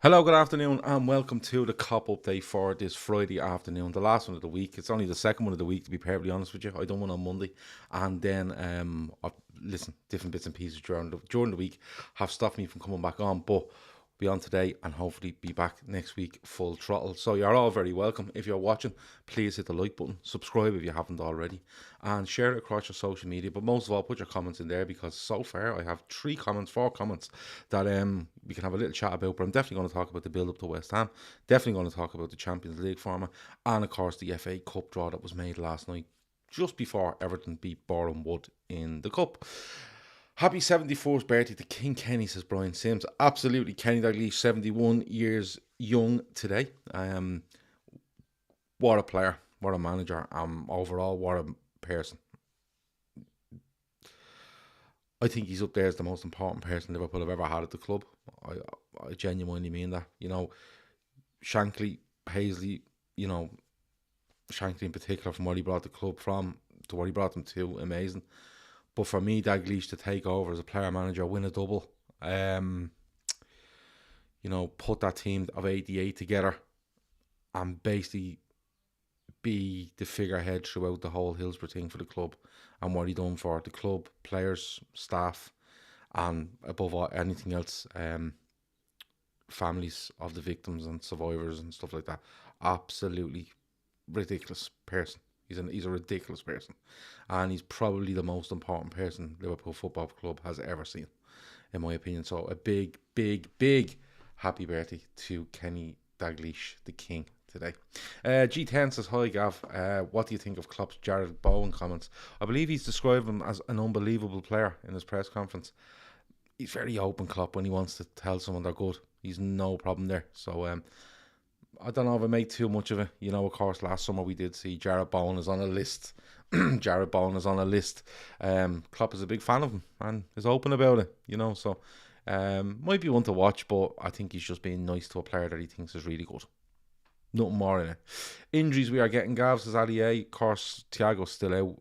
Hello, good afternoon, and welcome to the Cop Update for this Friday afternoon, the last one of the week. It's only the second one of the week, to be perfectly honest with you. I done one on Monday, and then listen, different bits and pieces during the week have stopped me from coming back on, but be on today and hopefully be back next week full throttle. So you're all very welcome. If you're watching, please hit the like button, subscribe if you haven't already, and share it across your social media. But most of all, put your comments in there, because so far I have 4 comments that we can have a little chat about. But I'm definitely going to talk about the build up to West Ham, definitely going to talk about the Champions League format, and of course the FA Cup draw that was made last night just before Everton beat Boreham Wood in the Cup. Happy 74th birthday to King Kenny, says Brian Sims. Absolutely, Kenny Dalglish, 71 years young today. What a player, what a manager, overall, what a person. I think he's up there as the most important person Liverpool have ever had at the club. I genuinely mean that. You know, Shankly, Paisley, Shankly in particular, from what he brought the club from to what he brought them to, amazing. But for me, Dalglish to take over as a player manager, win a double, put that team of 88 together and basically be the figurehead throughout the whole Hillsborough thing for the club, and what he done for the club, players, staff, and above all, anything else, families of the victims and survivors and stuff like that. Absolutely ridiculous person. He's a ridiculous person, and he's probably the most important person Liverpool Football Club has ever seen, in my opinion. So a big, big, big happy birthday to Kenny Dalglish, the King, today. G10 says, hi Gav, what do you think of Klopp's Jared Bowen comments? I believe he's described him as an unbelievable player in his press conference. He's very open, Klopp, when he wants to tell someone they're good. He's no problem there. So I don't know if I make too much of it. Of course, last summer we did see Jared Bowen is on a list. Jared Bowen is on a list. Klopp is a big fan of him and is open about it, so might be one to watch, but I think he's just being nice to a player that he thinks is really good. Nothing more in it. Injuries we are getting, Gav, says Ali A. Of course, Thiago's still out.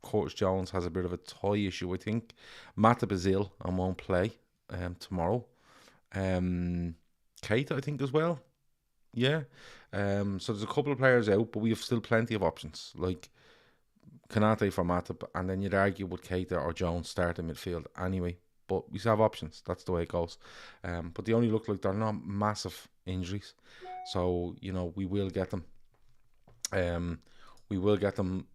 Curtis Jones has a bit of a tie issue, I think. Matip is ill and won't play tomorrow. Keita, I think, as well. Yeah. So there's a couple of players out, but we have still plenty of options, like Kanate for Matip, and then you'd argue with Keita or Jones start in midfield anyway. But we still have options. That's the way it goes. But they only look like they're not massive injuries. So, we will get them. We will get them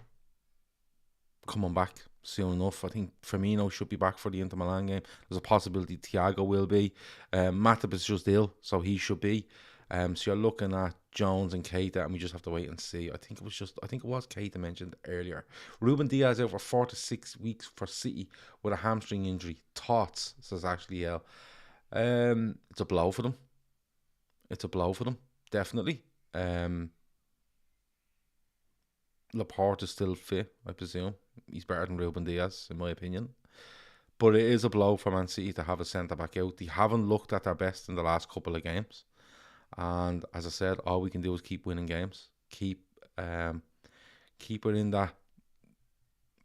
coming back soon enough. I think Firmino should be back for the Inter Milan game. There's a possibility Thiago will be. Matip is just ill, so he should be. So you're looking at Jones and Keita, and we just have to wait and see. I think it was Keita mentioned earlier. Ruben Diaz out for 4 to 6 weeks for City with a hamstring injury. Thoughts, says Ashley L. It's a blow for them. Definitely. Laporte is still fit, I presume. He's better than Ruben Diaz, in my opinion. But it is a blow for Man City to have a centre-back out. They haven't looked at their best in the last couple of games. And as I said, all we can do is keep winning games. Keep it in that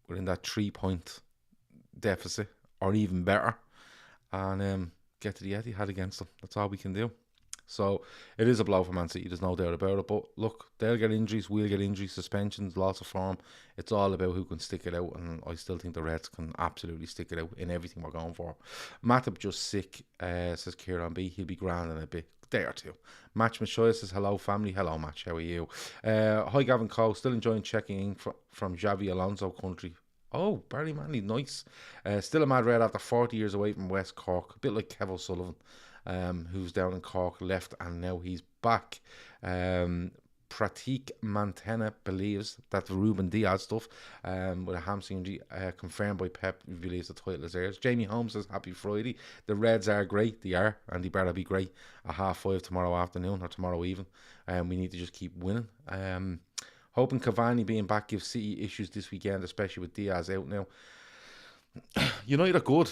3-point deficit, or even better, and get to the Etihad against them. That's all we can do. So it is a blow for Man City, there's no doubt about it. But look, they'll get injuries, we'll get injuries, suspensions, loss of form. It's all about who can stick it out, and I still think the Reds can absolutely stick it out in everything we're going for. Matip just sick, says Kieran B. He'll be grand in a bit. Day or two. Match Machoya says, hello family. Hello Match, how are you? Hi Gavin Cole, still enjoying checking in from Xavi Alonso country. Oh, Barry Manley, nice. Still a mad red after 40 years away from West Cork. A bit like Kev O'Sullivan, who's down in Cork, left, and now he's back. Pratik Mantena believes that the Ruben Diaz stuff with a hamstring injury confirmed by Pep, he believes the title is theirs. Jamie Holmes says, happy Friday. The Reds are great, they are, and they better be great at 5:30 tomorrow afternoon or tomorrow even. We need to just keep winning. Hoping Cavani being back gives City issues this weekend, especially with Diaz out now. United are good.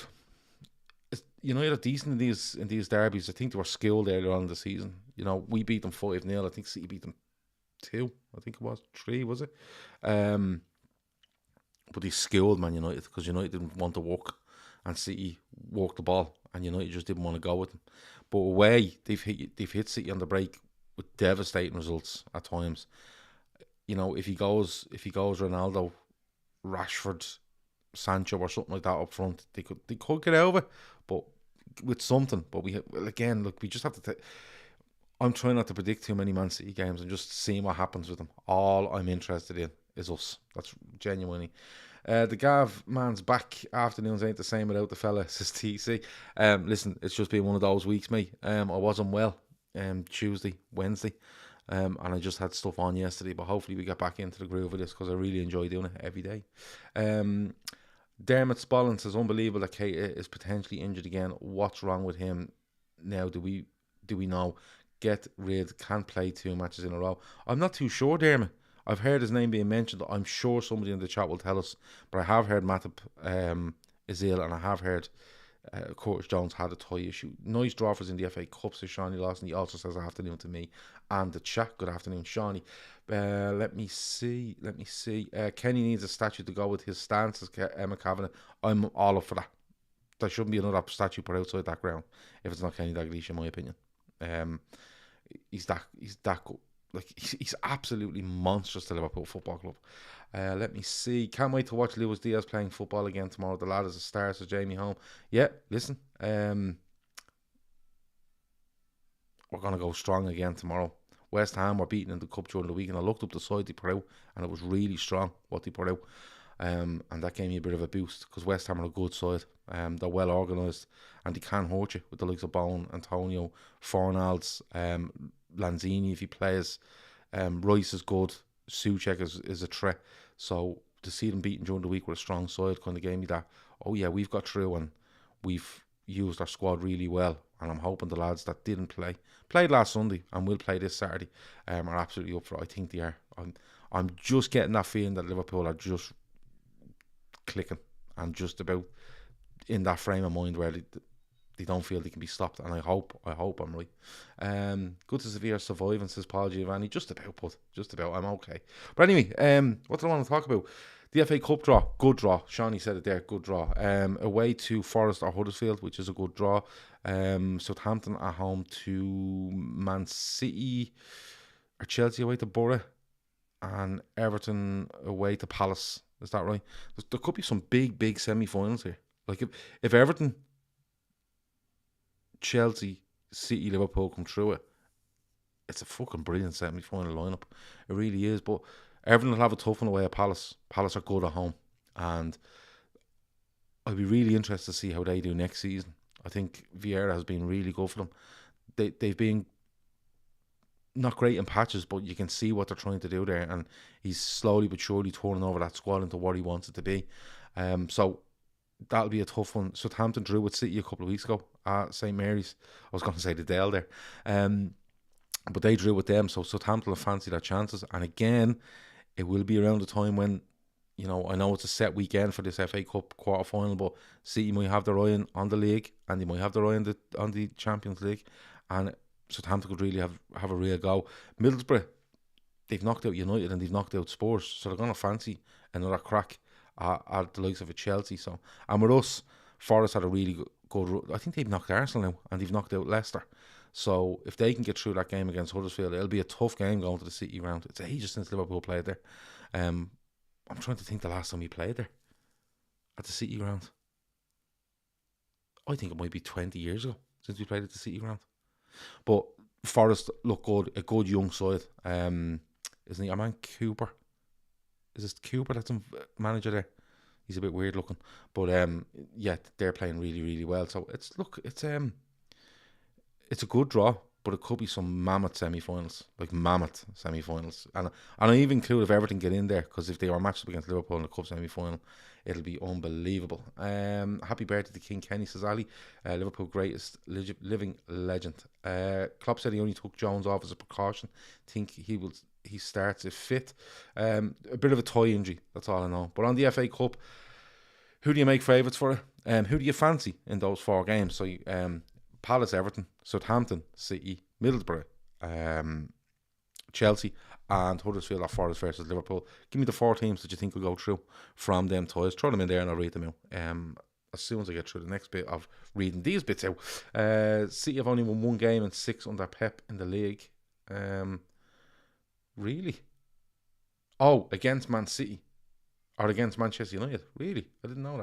United are decent in these derbies. I think they were skilled earlier on in the season. We beat them 5-0. I think City beat them 2. I think it was 3, was it? But they skilled Man United, because United didn't want to walk, and City walked the ball and United just didn't want to go with them. But away, they've hit City on the break with devastating results at times. If he goes Ronaldo, Rashford, Sancho, or something like that up front, they could get over, but with something. But we just have to. I'm trying not to predict too many Man City games and just seeing what happens with them. All I'm interested in is us. That's genuinely. The Gav man's back. Afternoons ain't the same without the fella, says TC. Listen, it's just been one of those weeks, mate. I wasn't well Tuesday, Wednesday, and I just had stuff on yesterday, but hopefully we get back into the groove of this because I really enjoy doing it every day. Dermot Spallin says, unbelievable that Keita is potentially injured again. What's wrong with him now? Do we know? Get rid, can't play 2 matches in a row. I'm not too sure, Dermot. I've heard his name being mentioned. I'm sure somebody in the chat will tell us, but I have heard Matip is ill, and I have heard Curtis Jones had a tie issue. Nice draw for us in the FA Cup, says Shawnee Lawson. He also says afternoon to me and the chat. Good afternoon, Shawnee. Let me see. Kenny needs a statue to go with his stance, says Emma Kavanagh. I'm all up for that. There shouldn't be another statue put outside that ground if it's not Kenny Dalglish, in my opinion. He's that good. Like, he's absolutely monstrous to Liverpool Football Club. Let me see. Can't wait to watch Luis Diaz playing football again tomorrow. The lad is a star, says Jamie Home. Yeah, listen. We're going to go strong again tomorrow. West Ham were beaten in the Cup during the week, and I looked up the side they put out, and it was really strong what they put out. And that gave me a bit of a boost because West Ham are a good side. They're well organised and they can hurt you with the likes of Bowen, Antonio, Fornals, Lanzini if he plays. Rice is good. Souček is a threat. So to see them beaten during the week with a strong side kind of gave me that, oh yeah, we've got through and we've used our squad really well. And I'm hoping the lads that didn't played last Sunday and will play this Saturday, are absolutely up for it. I think they are. I'm just getting that feeling that Liverpool are just clicking and just about in that frame of mind where they don't feel they can be stopped, and I hope I'm right. Good to Severe surviving, says Paul Giovanni. Just about, I'm okay. But anyway, what do I want to talk about? The FA Cup draw, good draw. Shawnee said it there, good draw. Away to Forest or Huddersfield, which is a good draw. Southampton at home to Man City, or Chelsea away to Borough, and Everton away to Palace. Is that right? There could be some big semi-finals here. Like if Everton, Chelsea, City, Liverpool come through it, it's a fucking brilliant semi-final lineup. It really is. But Everton will have a tough one away at Palace. Palace are good at home, and I'd be really interested to see how they do next season. I think Vieira has been really good for them. They've been not great in patches, but you can see what they're trying to do there, and he's slowly but surely turning over that squad into what he wants it to be. So that'll be a tough one. Southampton drew with City a couple of weeks ago at St Mary's. I was going to say the Dale there, but they drew with them, so Southampton will fancy their chances. And again, it will be around the time when, I know it's a set weekend for this FA Cup quarter final, but City might have their eye on the league, and they might have their eye on the Champions League, and Southampton could really have a real go. Middlesbrough, they've knocked out United and they've knocked out Spurs, so they're going to fancy another crack at the likes of a Chelsea. So, and with us, Forest had a really good. I think they've knocked Arsenal now, and they've knocked out Leicester. So if they can get through that game against Huddersfield, it'll be a tough game going to the City ground. It's ages since Liverpool played there. I'm trying to think the last time we played there at the City ground. I think it might be 20 years ago since we played at the City ground. But Forest look good, a good young side. Isn't he? Our man Cooper. Is this Cooper that's a manager there? He's a bit weird looking. But yeah, they're playing really, really well. So it's a good draw, but it could be some mammoth semi-finals. And I even include if Everton get in there, because if they are matched up against Liverpool in the Cup semi-final, it'll be unbelievable. Happy birthday to King Kenny, says Ali. Liverpool greatest living legend. Klopp said he only took Jones off as a precaution. Think he starts if fit. A bit of a toe injury, that's all I know. But on the FA Cup, who do you make favourites for it? Who do you fancy in those 4 games? So Palace, Everton, Southampton, City, Middlesbrough, Chelsea, and Huddersfield or Forest versus Liverpool. Give me the 4 teams that you think will go through from them ties. Throw them in there and I'll read them out. as soon as I get through the next bit of reading these bits out. City have only won 1 game and 6 under Pep in the league. Really? Oh, against Man City. Or against Manchester United. Really? I didn't know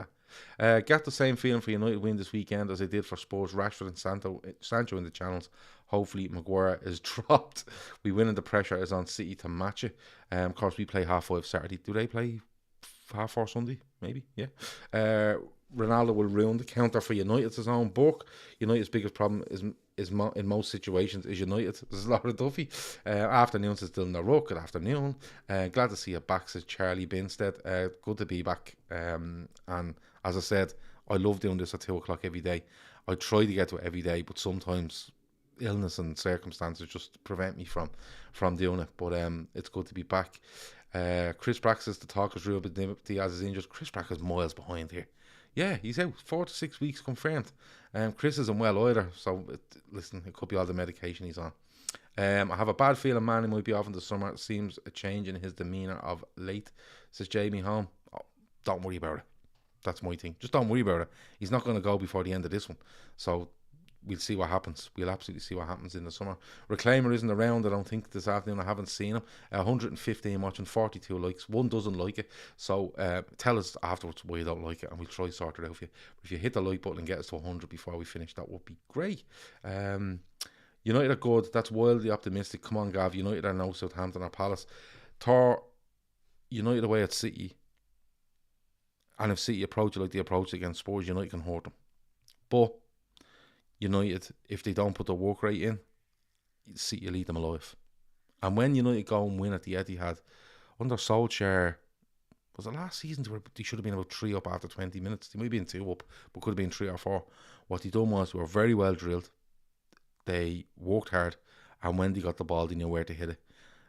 that. Got the same feeling for United win this weekend as I did for Spurs. Rashford and Sancho in the channels. Hopefully Maguire is dropped. We win and the pressure is on City to match it. Of course, we play 5:30 Saturday. Do they play 4:30 Sunday? Maybe, yeah. Ronaldo will ruin the counter for United's his own book. United's biggest problem is in most situations is United. There's a lot of Duffy. Afternoons is still in the ruck. Good afternoon. Glad to see you back, says Charlie Binstead. Good to be back. And as I said, I love doing this at 2 o'clock every day. I try to get to it every day, but sometimes illness and circumstances just prevent me from doing it. But it's good to be back. Chris Brack says the talk is real, but Diaz is injured. Chris Brack is miles behind here. Yeah, he's out 4 to 6 weeks confirmed. Chris isn't well either, so listen, it could be all the medication he's on. I have a bad feeling Manny might be off in the summer. It seems a change in his demeanour of late, says Jamie Home. Oh, don't worry about it. That's my thing. Just don't worry about it. He's not going to go before the end of this one. So we'll see what happens. We'll absolutely see what happens in the summer. Reclaimer isn't around, I don't think, this afternoon. I haven't seen him. 115 watching, 42 likes. One doesn't like it. So tell us afterwards why you don't like it and we'll try to sort it out for you. If you hit the like button and get us to 100 before we finish, that would be great. United are good. That's wildly optimistic. Come on, Gav. United are now Southampton or Palace. Tor, United away at City. And if City approach it like they approach against Spurs, United can hurt them. But United, if they don't put the work rate in, City will eat them alive. And when United go and win at the Etihad, under Solskjaer, was it last season they should have been about 3 up after 20 minutes? They might have been 2 up, but could have been 3 or 4. What they done was they were very well drilled. They worked hard, and when they got the ball, they knew where to hit it.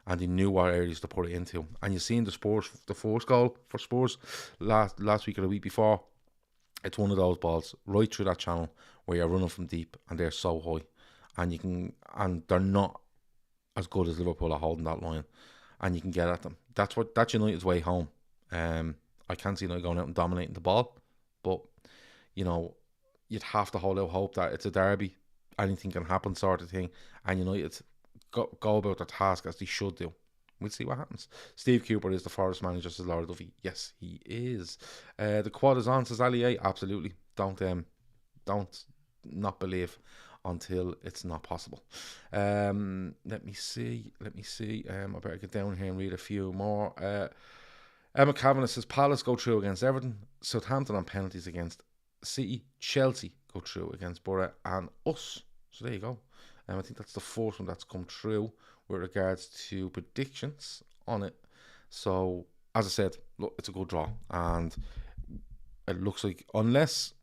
And they knew what areas to put it into. And you've seen the first goal for Spurs last week or the week before. It's one of those balls right through that channel where you're running from deep and they're so high. And they're not as good as Liverpool are holding that line. And you can get at them. That's United's way home. I can't see United going out and dominating the ball. But, you'd have to hold out hope that it's a derby. Anything can happen sort of thing. And United go about their task as they should do. We'll see what happens. Steve Cooper is the Forest manager, says Laura Duffy. Yes, he is. The quad is on, says Ali A. Absolutely. Don't not believe until it's not possible. Let me see. I better get down here and read a few more. Emma Kavanagh says Palace go through against Everton. Southampton on penalties against City. Chelsea go through against Borough and us. So there you go. I think that's the first one that's come true with regards to predictions on it. So, as I said, look, it's a good draw. And it looks like, unless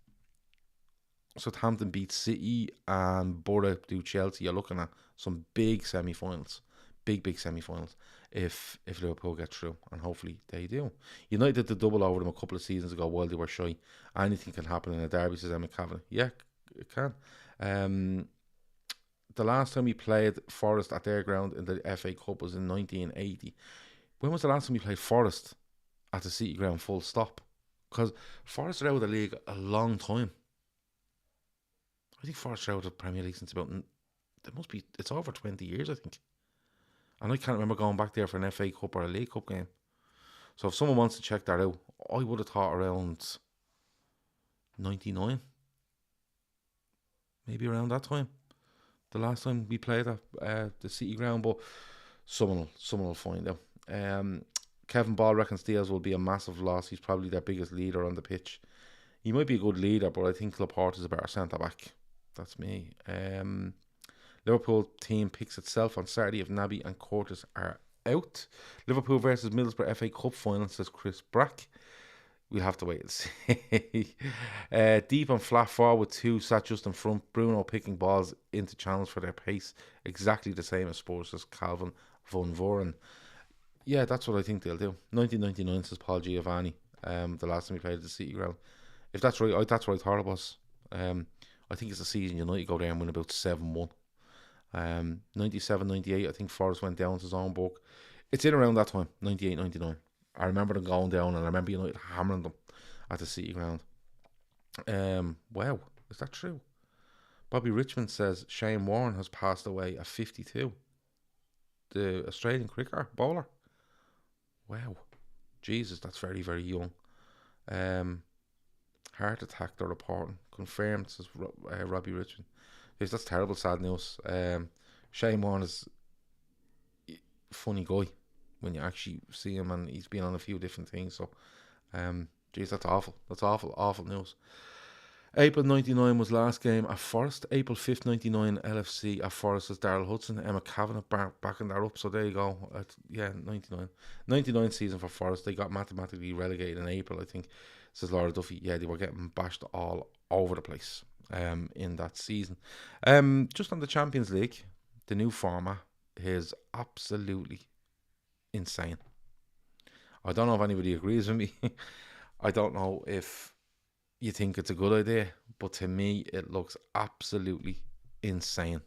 Southampton beat City and Borough do Chelsea, you're looking at some big semi-finals. Big semi-finals if Liverpool get through. And hopefully they do. United did the double over them a couple of seasons ago while they were shy. Anything can happen in a derby, says Emma Kavanagh. Yeah, it can. The last time we played Forest at their ground in the FA Cup was in 1980. When was the last time we played Forest at the City ground full stop? Because Forest are out of the league a long time. I think Forest are out of the Premier League since it's over 20 years, I think. And I can't remember going back there for an FA Cup or a League Cup game. So if someone wants to check that out, I would have thought around 99. Maybe around that time. The last time we played at the City ground, but someone will find out. Kevin Ball reckons Diaz will be a massive loss. He's probably their biggest leader on the pitch. He might be a good leader, but I think Laporte is a better centre back. That's me. Liverpool team picks itself on Saturday if Naby and Curtis are out. Liverpool versus Middlesbrough FA Cup final, says Chris Brack. We'll have to wait and see. Deep and flat forward 2 sat just in front. Bruno picking balls into channels for their pace. Exactly the same as Spurs, as Calvin Van Voren. Yeah, that's what I think they'll do. 1999, says Paul Giovanni. The last time we played at the City ground. If that's right, that's what I thought it was. I think it's a season United go there and win about 7-1. 97, 98, I think Forest went down to his own book. It's in around that time, 98-99. I remember them going down, and I remember United hammering them at the City ground. Wow, is that true? Bobby Richmond says Shane Warne has passed away at 52. The Australian cricketer, bowler. Wow. Jesus, that's very, very young. Um, Heart attack, they're reporting. Confirmed, says Robbie Richmond. Yes, that's terrible, sad news. Shane Warne is a funny guy when you actually see him, and he's been on a few different things. So, geez, that's awful. That's awful, awful news. April 99 was last game at Forest. April 5th, 99, LFC at Forest was Daryl Hudson. Emma Kavanagh backing that up. So there you go. 99. 99 season for Forest. They got mathematically relegated in April, I think. Says Laura Duffy. Yeah, they were getting bashed all over the place in that season. Just on the Champions League, the new format is absolutely insane. I don't know if anybody agrees with me. I don't know if you think it's a good idea, but to me it looks absolutely insane.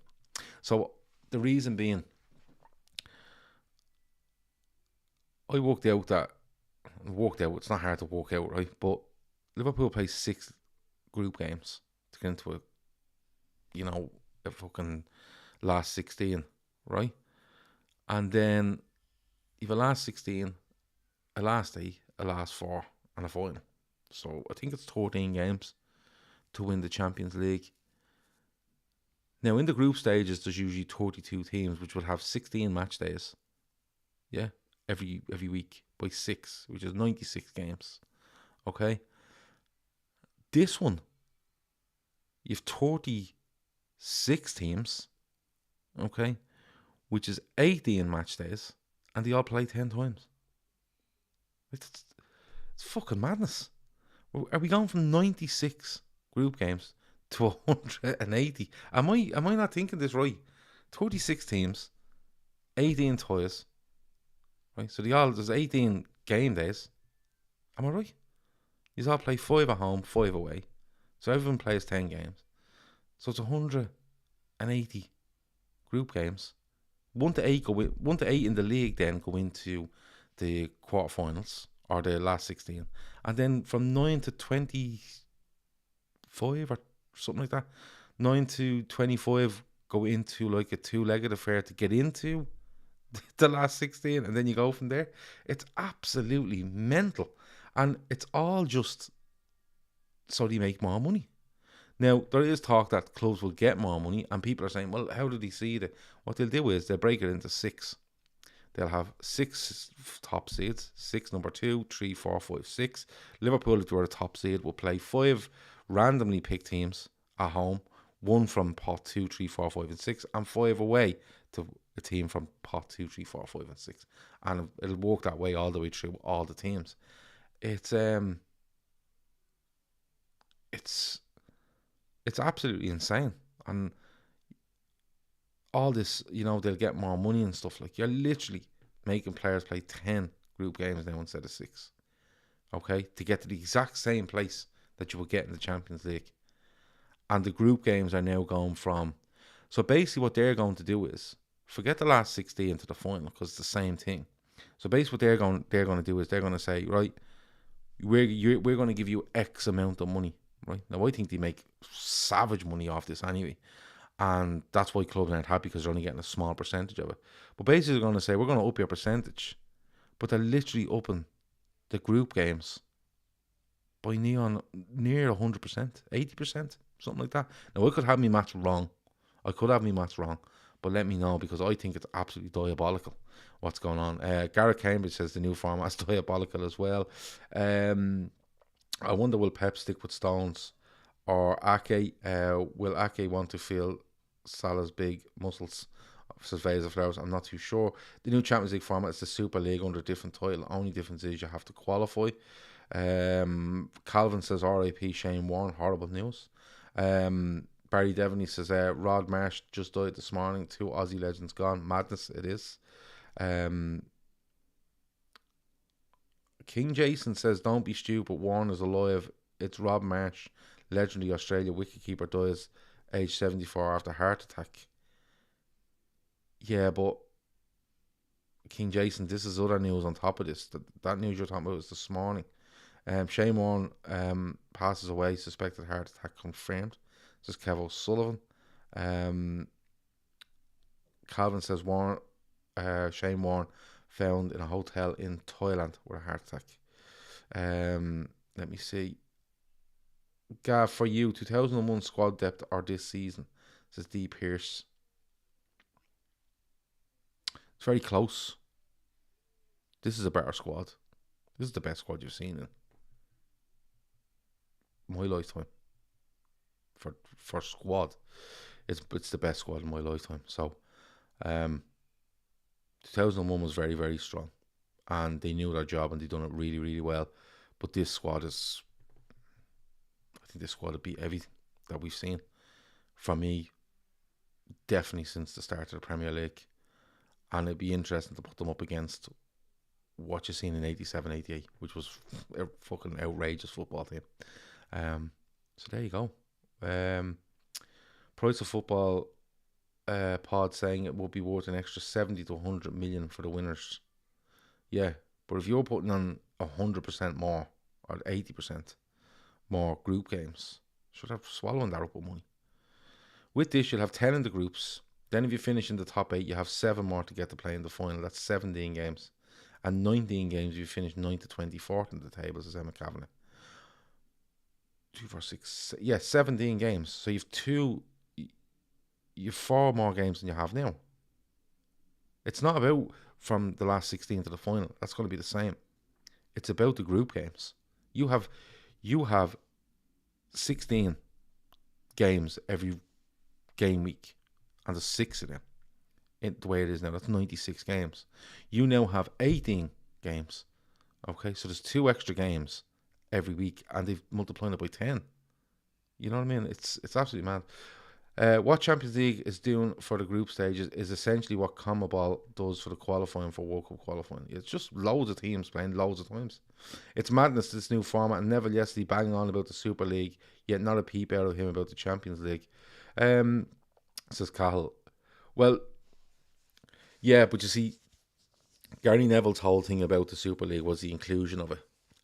So the reason being, I worked out, it's not hard to work out, right? But Liverpool play 6 group games to get into a fucking last 16, right? And then you've a last 16, a last 8, a last 4, and a final. So I think it's 13 games to win the Champions League. Now in the group stages, there's usually 32 teams, which will have 16 match days. Yeah, every week by 6, which is 96 games. Okay. This one, you've 36 teams. Okay, which is 18 match days, and they all play 10 times. It's fucking madness. Are we going from 96 group games to 180? Am I not thinking this right? 36 teams, 18 ties, right? So there's 18 game days. Am I right? You all play 5 at home, 5 away. So everyone plays 10 games. So it's 180 group games. 1 to 8 1 to 8 in the league then go into the quarterfinals or the last 16, and then from 9 to 25 or something like that, 9 to 25 go into like a 2-legged affair to get into the last 16, and then you go from there. It's absolutely mental, and it's all just so they make more money. Now, there is talk that clubs will get more money, and people are saying, well, how do they see it? What they'll do is they'll break it into 6. They'll have 6 top seeds, 6 number 2, 3, 4, 5, 6. Liverpool, if they were a top seed, will play 5 randomly picked teams at home, 1 from pot 2, 3, 4, 5, and 6, and 5 away to a team from pot 2, 3, 4, 5, and 6. And it'll work that way all the way through all the teams. It's absolutely insane. And all this, they'll get more money and stuff. Like, you're literally making players play 10 group games now instead of 6. Okay? To get to the exact same place that you will get in the Champions League. And the group games are now going from... So basically what they're going to do is, forget the last 16 into the final, because it's the same thing. So basically what they're going to do is they're going to say, right, we're going to give you X amount of money. Right? Now, I think they make savage money off this anyway. And that's why clubs aren't happy, because they're only getting a small percentage of it. But basically they're going to say, we're going to up your percentage. But they're literally upping the group games by near 100%, 80%, something like that. Now, I could have my maths wrong. But let me know, because I think it's absolutely diabolical what's going on. Gareth Cambridge says the new format's diabolical as well. I wonder, will Pep stick with Stones or Ake? Will Ake want to feel Salah's big muscles? Says Vase of Flowers. I'm not too sure. The new Champions League format is the Super League under a different title. Only difference is you have to qualify. Calvin says R.I.P. Shane Warne. Horrible news. Barry Devaney says Rod Marsh just died this morning. 2 Aussie legends gone. Madness it is. King Jason says, don't be stupid, Warren is alive. It's Rob Marsh, legendary Australia wicketkeeper, dies age 74 after heart attack. Yeah, but King Jason, this is other news on top of this. That news you're talking about is this morning. Shane Warne passes away, suspected heart attack confirmed. This is Kev O'Sullivan. Calvin says Shane Warne found in a hotel in Thailand with a heart attack. Let me see. Gav, for you, 2001 squad depth or this season? Says D. Pierce. It's very close. This is a better squad. This is the best squad you've seen in my lifetime. For squad, it's the best squad in my lifetime. So, 2001 was very, very strong, and they knew their job and they done it really, really well. But this squad I think this squad will beat everything that we've seen from me, definitely since the start of the Premier League. And it'd be interesting to put them up against what you've seen in 87, 88, which was a fucking outrageous football team. So there you go. Price of Football pod saying it would be worth an extra 70 to 100 million for the winners. Yeah, but if you're putting on 100% more or 80% more group games, should have swallowing that up with money. With this, you'll have 10 in the groups. Then if you finish in the top 8, you have 7 more to get to play in the final. That's 17 games. And 19 games if you finish 9 to 24th in the tables, as Emma Kavanagh. 2, 4, 6, 17 games. So you've 4 more games than you have now. It's not about from the last 16 to the final. That's going to be the same. It's about the group games. You have 16 games every game week, and there's 6 of them. The way it is now, that's 96 games. You now have 18 games. Okay, so there's 2 extra games every week, and they've multiplied it by 10. You know what I mean? It's absolutely mad. What Champions League is doing for the group stages is essentially what CONMEBOL does for the qualifying for World Cup qualifying. It's just loads of teams playing loads of times. It's madness, this new format, and Neville yesterday banging on about the Super League, yet not a peep out of him about the Champions League. Says Cahill. Well, yeah, but you see, Gary Neville's whole thing about the Super League was the inclusion of it.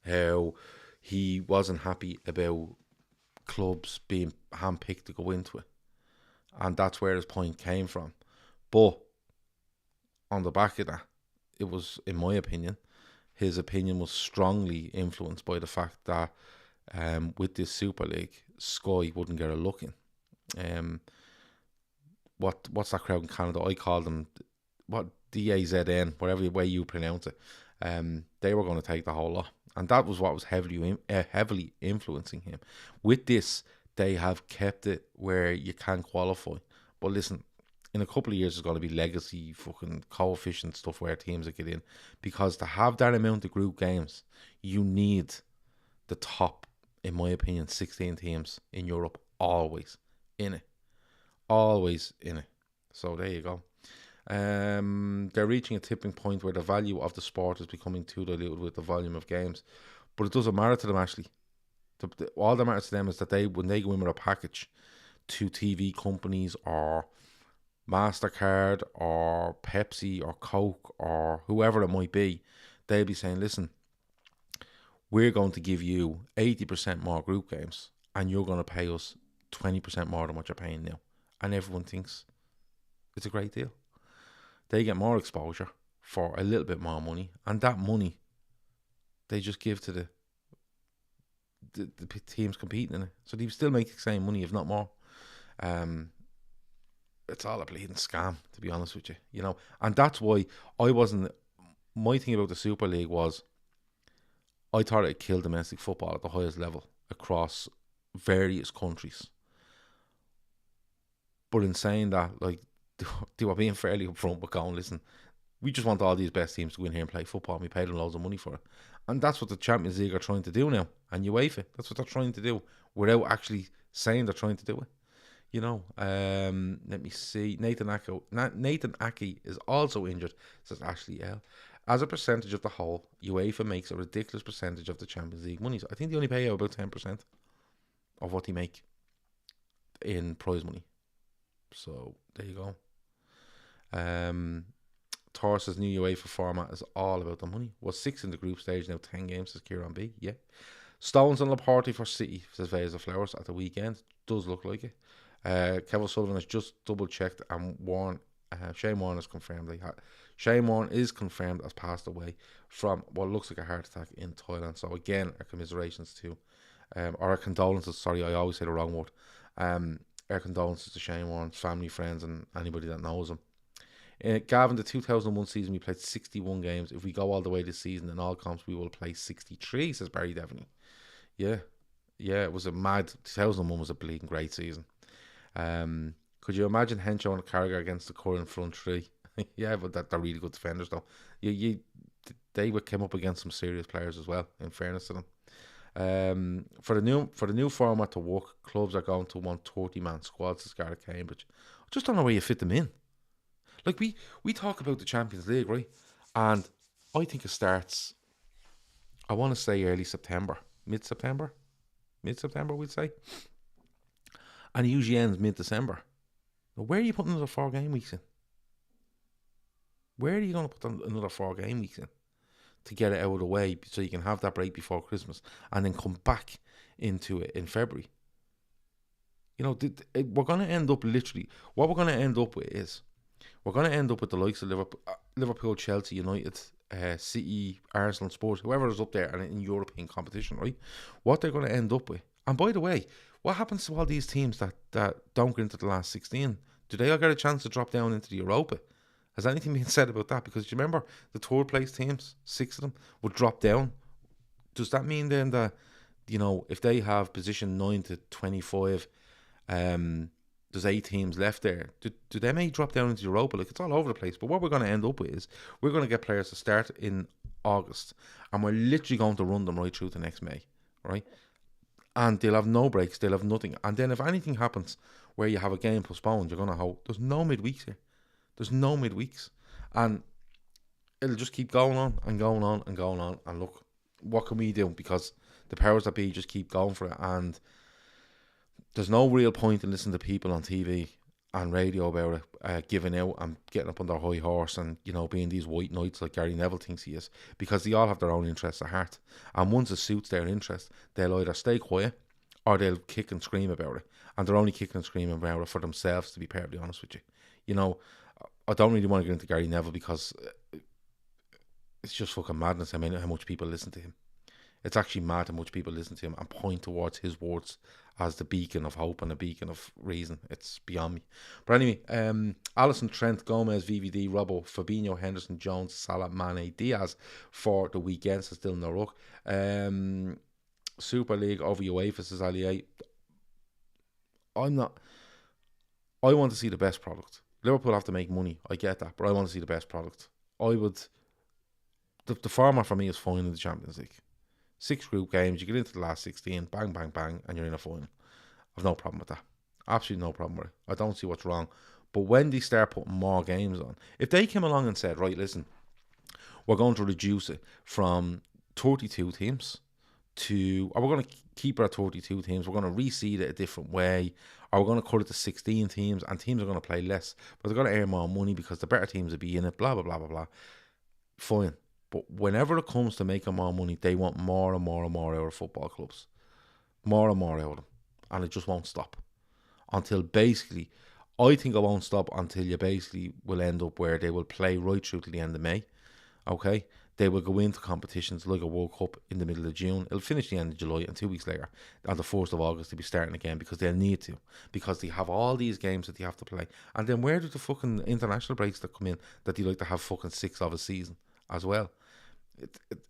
How he wasn't happy about clubs being handpicked to go into it. And that's where his point came from. But on the back of that, it was, in my opinion, his opinion was strongly influenced by the fact that with this Super League, Sky wouldn't get a look in. What's that crowd in Canada? I call them DAZN, whatever way you pronounce it. They were going to take the whole lot, and that was what was heavily influencing him. With this, they have kept it where you can qualify. But listen, in a couple of years, there's going to be legacy fucking coefficient stuff where teams that get in, because to have that amount of group games, you need the top, in my opinion, 16 teams in Europe always in it. Always in it. So there you go. They're reaching a tipping point where the value of the sport is becoming too diluted with the volume of games. But it doesn't matter to them, actually. All that matters to them is that when they go in with a package to TV companies or MasterCard or Pepsi or Coke or whoever it might be, they'll be saying, listen, we're going to give you 80% more group games and you're going to pay us 20% more than what you're paying now. And everyone thinks it's a great deal. They get more exposure for a little bit more money, and that money they just give to the teams competing in it. So they still make the same money, if not more. It's all a bleeding scam, to be honest with you. You know, and that's why I wasn't. My thing about the Super League was, I thought it killed domestic football at the highest level across various countries. But in saying that, like, they were being fairly upfront with going, listen, we just want all these best teams to go in here and play football, and we paid them loads of money for it. And that's what the Champions League are trying to do now. And UEFA, that's what they're trying to do, without actually saying they're trying to do it. You know, let me see. Nathan Aki is also injured, says Ashley L. As a percentage of the whole, UEFA makes a ridiculous percentage of the Champions League money. So I think they only pay out about 10% of what they make in prize money. So there you go. Thor says new UEFA format is all about the money. Was 6 in the group stage, now 10 games, says Kieran B. Yeah. Stones and Laporte for City, says Vase of Flowers, at the weekend. Does look like it. Kevin Sullivan has just double checked and Shane Warne is confirmed. Shane Warne is confirmed as passed away from what looks like a heart attack in Thailand. So again, our commiserations to, or our condolences. Sorry, I always say the wrong word. Our condolences to Shane Warne's family, friends, and anybody that knows him. Gavin, the 2001 season, we played 61 games. If we go all the way this season in all comps, we will play 63, says Barry Devaney. Yeah, it was a mad, 2001 was a bleeding great season. Could you imagine Henshaw and Carragher against the current front three? Yeah, but they're really good defenders though. They came up against some serious players as well, in fairness to them. For the new format to work, clubs are going to want 30-man squads to start at Cambridge. I just don't know where you fit them in. Like we talk about the Champions League, right? And I think it starts, I want to say early September, mid-September we'd say. And it usually ends mid-December. Now, where are you putting another 4 game weeks in? Where are you going to put another 4 game weeks in to get it out of the way so you can have that break before Christmas and then come back into it in February? You know, we're going to end up literally, what we're going to end up with is, we're going to end up with the likes of Liverpool, Chelsea, United, City, Arsenal, Spurs, whoever is up there and in European competition, right? What they're going to end up with. And by the way, what happens to all these teams that don't get into the last 16? Do they all get a chance to drop down into the Europa? Has anything been said about that? Because you remember the third place teams, 6 of them, would drop down. Does that mean then that, you know, if they have position 9 to 25, there's 8 teams left there, do they may drop down into Europa? Like, it's all over the place. But what we're going to end up with is we're going to get players to start in August, and we're literally going to run them right through to next May, right? And they'll have no breaks, they'll have nothing. And then if anything happens where you have a game postponed, you're going to hold, there's no midweeks here. There's no midweeks. And it'll just keep going on and going on and going on. And look, what can we do? Because the powers that be just keep going for it. And there's no real point in listening to people on TV and radio about it, giving out and getting up on their high horse and, you know, being these white knights like Gary Neville thinks he is, because they all have their own interests at heart. And once it suits their interest, they'll either stay quiet or they'll kick and scream about it. And they're only kicking and screaming about it for themselves, to be perfectly honest with you. You know, I don't really want to get into Gary Neville because it's just fucking madness. I mean, how much people listen to him. It's actually mad how much people listen to him and point towards his words as the beacon of hope and a beacon of reason. It's beyond me. But anyway, Allison, Trent, Gomez, VVD, Robbo, Fabinho, Henderson, Jones, Salah, Mane, Diaz for the weekend. So still no ruck. Super League over UEFA, says Ali. I want to see the best product. Liverpool have to make money. I get that. But I want to see the best product. The format for me is fine in the Champions League. 6 group games, you get into the last 16, bang, bang, bang, and you're in a final. I've no problem with that. Absolutely no problem with it. I don't see what's wrong. But when they start putting more games on, if they came along and said, right, listen, we're going to reduce it from 32 teams to, or we're going to keep it at 32 teams, we're going to reseed it a different way, or we're going to cut it to 16 teams, and teams are going to play less, but they're going to earn more money because the better teams will be in it, blah, blah, blah, blah, blah. Fine. But whenever it comes to making more money, they want more and more and more out of football clubs. More and more out of them. And it just won't stop. Until basically, I think it won't stop until you basically will end up where they will play right through to the end of May. Okay? They will go into competitions like a World Cup in the middle of June. It'll finish the end of July, and 2 weeks later, on the 1st of August, they'll be starting again because they'll need to. Because they have all these games that they have to play. And then where do the fucking international breaks that come in that they like to have fucking 6 of a season as well?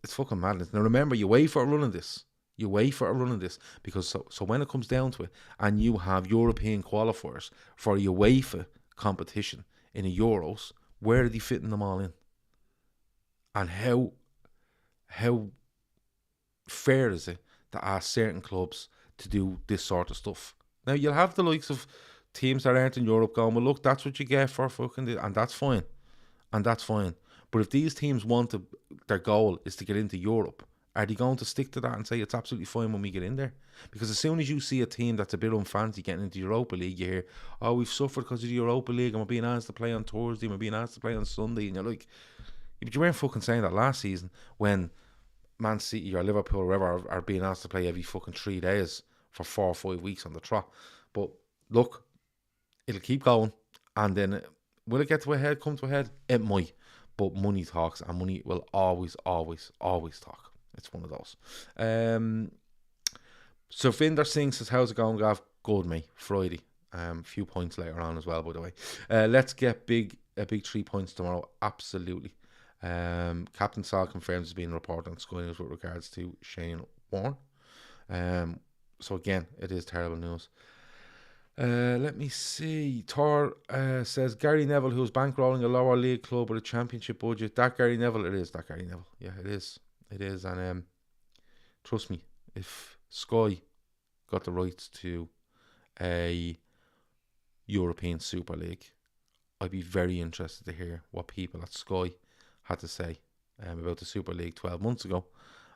It's fucking madness. Now remember, you wait for a run of this. You wait for a run of this because so when it comes down to it, and you have European qualifiers for a UEFA competition in the Euros, where are they fitting them all in? And how fair is it to ask certain clubs to do this sort of stuff? Now you'll have the likes of teams that aren't in Europe going, well, look, that's what you get for fucking this, and that's fine, and that's fine. But if these teams want to, their goal is to get into Europe Are they going to stick to that and say it's absolutely fine when we get in there? Because as soon as you see a team that's a bit unfancy getting into the Europa League, you hear, oh, we've suffered because of the Europa League and we're being asked to play on Thursday and we're being asked to play on Sunday. And you're like, but you weren't fucking saying that last season when Man City or Liverpool or whoever are being asked to play every fucking 3 days for 4 or 5 weeks on the trot. But look, it'll keep going. And then will it get to a head, come to a head? It might. But money talks, and money will always, always, always talk. It's one of those. So Vinder Singh says, how's it going, Gav? Good, mate. Friday. Few points later on as well, by the way. Let's get a big 3 points tomorrow. Absolutely. Captain Sal confirms has been reported on Sky News with regards to Shane Warne. So again, it is terrible news. Let me see. Tor says Gary Neville, who's bankrolling a lower league club with a championship budget. That Gary Neville, it is that Gary Neville. Yeah, it is. It is. And trust me, if Sky got the rights to a European Super League, I'd be very interested to hear what people at Sky had to say about the Super League 12 months ago,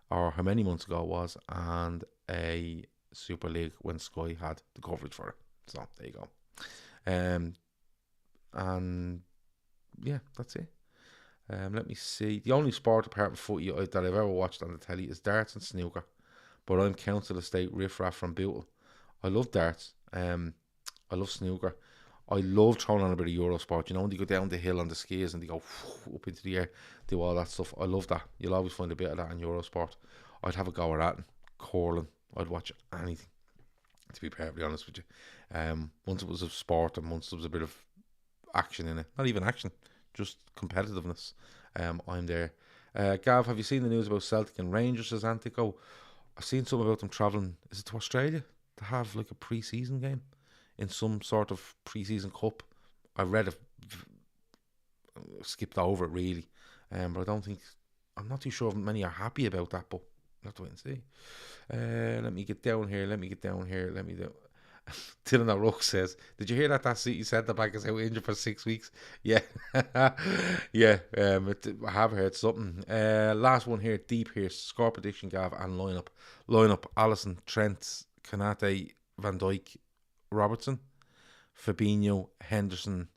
or how many months ago it was, and a Super League when Sky had the coverage for it. So there you go. And yeah, that's it. Let me see. The only sport apart from footy that I've ever watched on the telly is darts and snooker. But I'm council estate riffraff from Bootle. I love darts. I love snooker. I love throwing on a bit of Eurosport. You know, when they go down the hill on the skis and they go up into the air, do all that stuff. I love that. You'll always find a bit of that in Eurosport. I'd have a go at that. Curling. I'd watch anything, to be perfectly honest with you. Once it was a sport and once there was a bit of action in it. Not even action, just competitiveness. I'm there. Gav, have you seen the news about Celtic and Rangers, says Antico? I've seen something about them travelling, is it to Australia, to have like a pre-season game in some sort of pre-season cup. I read it, skipped over it really, but I don't think, I'm not too sure if many are happy about that, but we'll have to wait and see. Let me get down here. Dylan O'Rourke says, did you hear that City centre back is out injured for 6 weeks? Yeah. Yeah, I have heard something. Last one here, deep here, score prediction, Gav, and lineup. Alisson, Trent, Kanate, Van Dijk, Robertson, Fabinho, Henderson,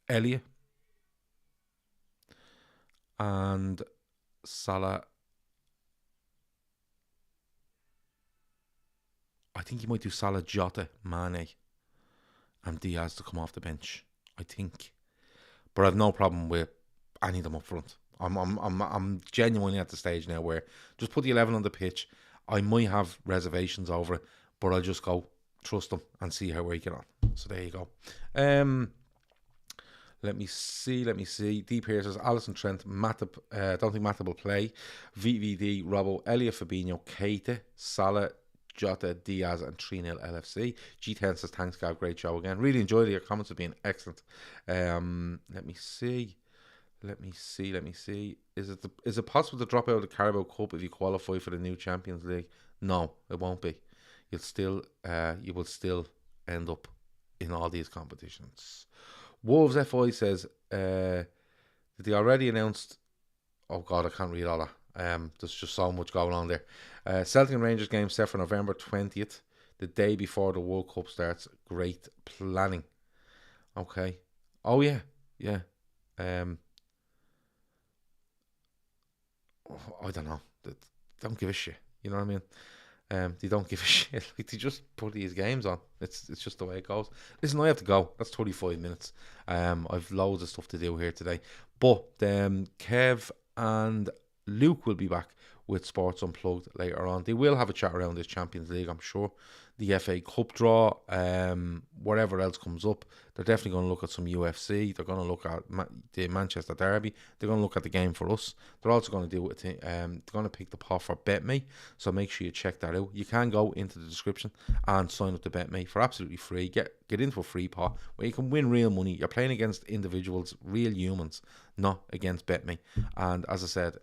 Elliott, and Salah. I think he might do Salah, Jota, Mane, and Diaz to come off the bench. I think, but I've no problem with any of them up front. I'm genuinely at the stage now where just put the 11 on the pitch. I might have reservations over it, but I'll just go trust them and see how we get on. So there you go. Let me see. Deep here says Alisson, Trent, Matip. Don't think Matip will play. VVD, Robbo, Elliott, Fabinho, Keita, Salah, Jota, Diaz, and 3-0 LFC. G10 says thanks, Gav. Great show again. Really enjoyed it. Your comments have been excellent. Let me see. Is it possible to drop out of the Carabao Cup if you qualify for the new Champions League? No, it won't be. You will still end up in all these competitions. Wolves FI says, did they already announced? Oh God, I can't read all that. There's just so much going on there. Celtic and Rangers game set for November 20th, the day before the World Cup starts. Great planning. Okay. Oh yeah. I don't know. They don't give a shit. You know what I mean? They don't give a shit. Like, they just put these games on. It's just the way it goes. Listen, I have to go. That's 35 minutes. I've loads of stuff to do here today. But Kev and Luke will be back with Sports Unplugged later on. They will have a chat around this Champions League, I'm sure. The FA Cup draw, whatever else comes up. They're definitely going to look at some UFC. They're going to look at the Manchester Derby. They're going to look at the game for us. They're also going to do it. They're going to pick the pot for BetMe. So make sure you check that out. You can go into the description and sign up to BetMe for absolutely free. Get into a free pot where you can win real money. You're playing against individuals, real humans, not against BetMe. And as I said,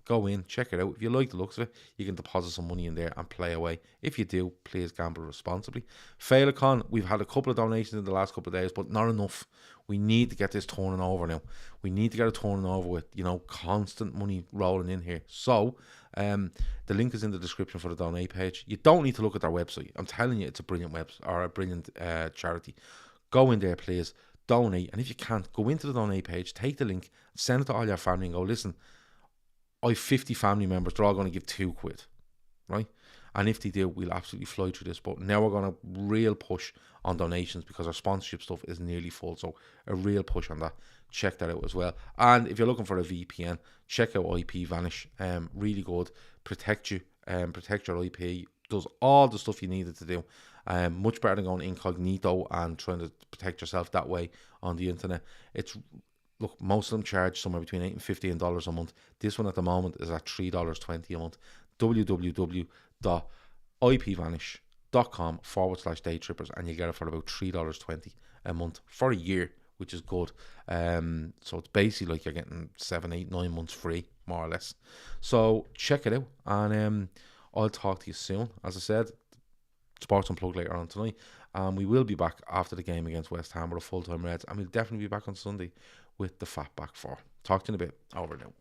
go in, check it out. If you like the looks of it, you can deposit some money in there and play away. If you do, please gamble responsibly. Féileacáin, we've had a couple of donations in the last couple of days, but not enough. We need to get this turning over now. We need to get it turning over with, constant money rolling in here. So, the link is in the description for the donate page. You don't need to look at their website. I'm telling you, it's a brilliant website or a brilliant charity. Go in there, please. Donate. And if you can't, go into the donate page, take the link, send it to all your family and go, listen, I have 50 family members. They're all going to give £2, right? And if they do, we'll absolutely fly through this. But now we're going to real push on donations because our sponsorship stuff is nearly full. So a real push on that. Check that out as well. And if you're looking for a VPN, check out IP Vanish. Really good. Protect you. Protect your IP. Does all the stuff you needed to do. Much better than going incognito and trying to protect yourself that way on the internet. Look, most of them charge somewhere between $8 and $15 a month. This one at the moment is at $3.20 a month. www.ipvanish.com/daytrippers, and you get it for about $3.20 a month for a year, which is good. So it's basically like you're getting 7, 8, 9 months free, more or less. So check it out, and I'll talk to you soon. As I said, Sports Unplugged later on tonight, and we will be back after the game against West Ham with a full-time Reds, and we'll definitely be back on Sunday with the Fat Back 4. Talk to you in a bit. Over now.